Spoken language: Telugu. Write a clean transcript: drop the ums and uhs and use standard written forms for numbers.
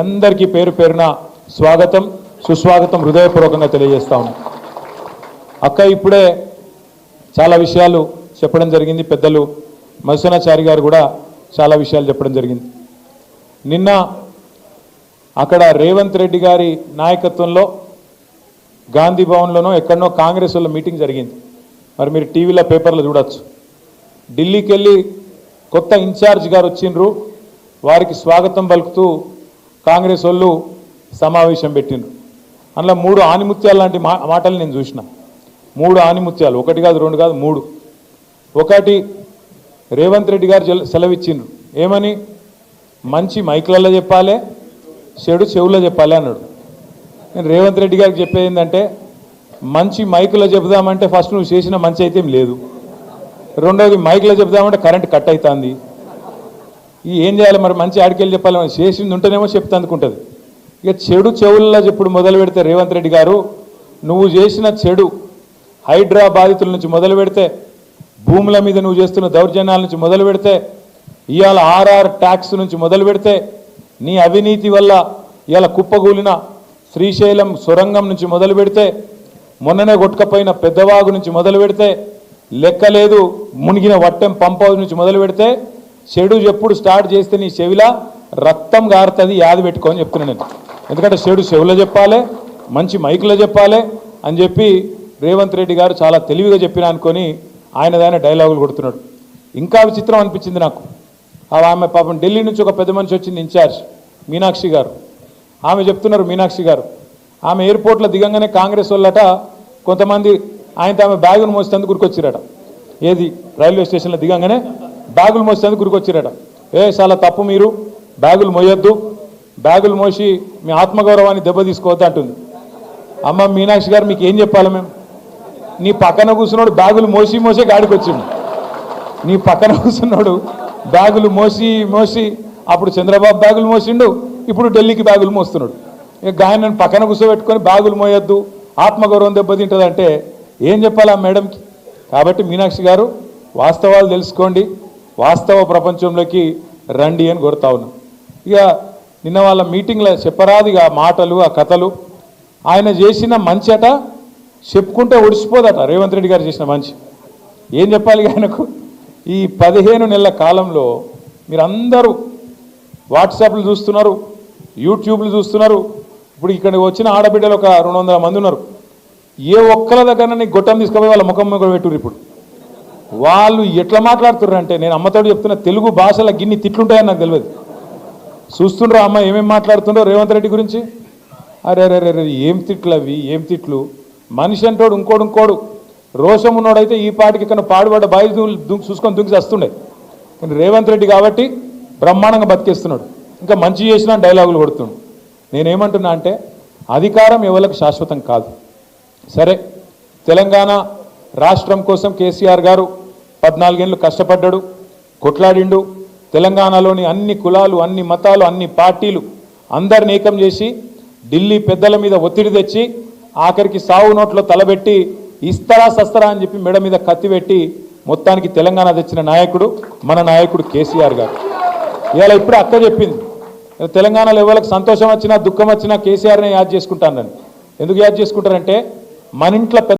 అందరికీ పేరు పేరున స్వాగతం సుస్వాగతం హృదయపూర్వకంగా తెలియజేస్తా ఉన్నాను. అక్క ఇప్పుడే చాలా విషయాలు చెప్పడం జరిగింది. పెద్దలు మధుసూనాచారి గారు కూడా చాలా విషయాలు చెప్పడం జరిగింది. నిన్న అక్కడ రేవంత్ రెడ్డి గారి నాయకత్వంలో గాంధీ భవన్లోనో ఎక్కడనో కాంగ్రెస్ వాళ్ళ మీటింగ్ జరిగింది. మరి మీరు టీవీలో పేపర్లో చూడొచ్చు. ఢిల్లీకి వెళ్ళి కొత్త ఇన్ఛార్జ్ గారు వచ్చిండ్రు. వారికి స్వాగతం పలుకుతూ కాంగ్రెస్ వాళ్ళు సమావేశం పెట్టిండ్రు. అందులో 3 ఆనిముత్యాలు లాంటి మాటలు నేను చూసిన. 3 ఆనిముత్యాలు, 1 కాదు 2 కాదు 3. ఒకటి రేవంత్ రెడ్డి గారు సెలవిచ్చిండ్రు. ఏమని? మంచి మైకులలో చెప్పాలి, చెడు చెవుల్లో చెప్పాలి అన్నాడు. నేను రేవంత్ రెడ్డి గారికి చెప్పేది ఏంటంటే, మంచి మైకులో చెబుదామంటే ఫస్ట్ నువ్వు చేసిన మంచి అయితే లేదు, రెండోది మైకులో చెబుదామంటే కరెంట్ కట్ అవుతుంది. ఏం చేయాలి మరి? మంచి ఆడికెళ్ళి చెప్పాలి, చేసింది ఉంటేనేమో చెప్తే అందుకుంటుంది. ఇక చెడు చెవుల్లో చెప్పుడు మొదలు పెడితే రేవంత్ రెడ్డి గారు, నువ్వు చేసిన చెడు హైడ్రా బాధితుల నుంచి మొదలు పెడితే, భూముల మీద నువ్వు చేస్తున్న దౌర్జన్యాల నుంచి మొదలు పెడితే, ఇవాళ ఆర్ఆర్ ట్యాక్స్ నుంచి మొదలు పెడితే, నీ అవినీతి వల్ల ఇవాళ కుప్పగూలిన శ్రీశైలం సొరంగం నుంచి మొదలు పెడితే, మొన్ననే కొట్టుకపోయిన పెద్దవాగు నుంచి మొదలు పెడితే, లెక్కలేదు మునిగిన వట్టెం పంప్ హౌస్ నుంచి మొదలు పెడితే, చెడు ఎప్పుడు స్టార్ట్ చేస్తే నీ చెవిలా రక్తం గారుతుంది, యాది పెట్టుకోని చెప్తున్నాను నేను. ఎందుకంటే చెడు చెవులో చెప్పాలి, మంచి మైకులో చెప్పాలి అని చెప్పి రేవంత్ రెడ్డి గారు చాలా తెలివిగా చెప్పిన అనుకొని ఆయనదైన డైలాగులు కొడుతున్నాడు. ఇంకా విచిత్రం అనిపించింది నాకు. ఆమె పాపం ఢిల్లీ నుంచి ఒక పెద్ద మనిషి వచ్చింది, ఇన్ఛార్జ్ మీనాక్షి గారు. ఆమె చెప్తున్నారు, మీనాక్షి గారు ఆమె ఎయిర్పోర్ట్లో దిగంగానే కాంగ్రెస్ వాళ్ళట కొంతమంది ఆయనతో ఆమె బ్యాగును మోసేందుకు గురికొచ్చిరట. ఏది? రైల్వే స్టేషన్లో దిగంగానే బ్యాగులు మోసేందుకు గురికొచ్చిరట. చాలా తప్పు, మీరు బ్యాగులు మోయొద్దు, బ్యాగులు మోసి మీ ఆత్మగౌరవాన్ని దెబ్బతీసుకోవద్దు అంటుంది. అమ్మ మీనాక్షి గారు, మీకు ఏం చెప్పాలి మేము? నీ పక్కన కూర్చున్నాడు బ్యాగులు మోసే గాడికి వచ్చిండు. నీ పక్కన కూర్చున్నాడు బ్యాగులు మోసి అప్పుడు చంద్రబాబు బ్యాగులు మోసిండు, ఇప్పుడు ఢిల్లీకి బ్యాగులు మోస్తున్నాడు. ఇక ఆయన పక్కన కూర్చోబెట్టుకొని బ్యాగులు మోయొద్దు, ఆత్మగౌరవం దెబ్బతింటుంది అంటే ఏం చెప్పాలి ఆ మేడంకి? కాబట్టి మీనాక్షి గారు, వాస్తవాలు తెలుసుకోండి, వాస్తవ ప్రపంచంలోకి రండి అని కోరుతా ఉన్నాం. ఇక నిన్న వాళ్ళ మీటింగ్లో చెప్పరాదిగా మాటలు, ఆ కథలు. ఆయన చేసిన మంచి అట చెప్పుకుంటే ఒడిసిపోదట. రేవంత్ రెడ్డి గారు చేసిన మంచి ఏం చెప్పాలి ఆయనకు? ఈ 15 నెలల కాలంలో మీరందరూ వాట్సాప్లు చూస్తున్నారు, యూట్యూబ్లు చూస్తున్నారు. ఇప్పుడు ఇక్కడికి వచ్చిన ఆడబిడ్డలు ఒక 200 మంది ఉన్నారు. ఏ ఒక్కల దగ్గర నీకు గొట్టం తీసుకుపోయి వాళ్ళ ముఖం కూడా పెట్టుర్రు. ఇప్పుడు వాళ్ళు ఎట్లా మాట్లాడుతుర్రు అంటే, నేను అమ్మతోడు చెప్తున్న, తెలుగు భాషలో గిన్ని తిట్లుంటాయని నాకు తెలియదు. చూస్తుండ్రో అమ్మ ఏమేమి మాట్లాడుతుండ్రో రేవంత్ రెడ్డి గురించి. అరే ఏం తిట్లు అవి, ఏం తిట్లు! మనిషి అంటోడు ఇంకోడు రోషం ఉన్నోడైతే ఈ పాటికి ఇక్కడ పాడుబడ్డ బాయి చూసుకొని దుంకి వస్తుండే. కానీ రేవంత్ రెడ్డి కాబట్టి బ్రహ్మాండంగా బతికేస్తున్నాడు. ఇంకా మంచి చేసిన డైలాగులు కొడుతుండు. నేనేమంటున్నా అంటే, అధికారం ఎవరికి శాశ్వతం కాదు. సరే, తెలంగాణ రాష్ట్రం కోసం కేసీఆర్ గారు 14 ఏళ్ళు కష్టపడ్డాడు, కొట్లాడిండు. తెలంగాణలోని అన్ని కులాలు, అన్ని మతాలు, అన్ని పార్టీలు అందరిని ఏకం చేసి ఢిల్లీ పెద్దల మీద ఒత్తిడి తెచ్చి ఆఖరికి సావు నోట్లో తలబెట్టి ఇస్తరా సస్తరా అని చెప్పి మెడ మీద కత్తి పెట్టి మొత్తానికి తెలంగాణ తెచ్చిన నాయకుడు మన నాయకుడు కేసీఆర్ గారు. ఇవాళ ఇప్పుడు అక్క చెప్పింది, తెలంగాణలో ఎవరికి సంతోషం వచ్చినా దుఃఖం వచ్చినా కేసీఆర్నే యాద్ చేసుకుంటానని. ఎందుకు యాద్ చేసుకుంటారంటే, మన ఇంట్లో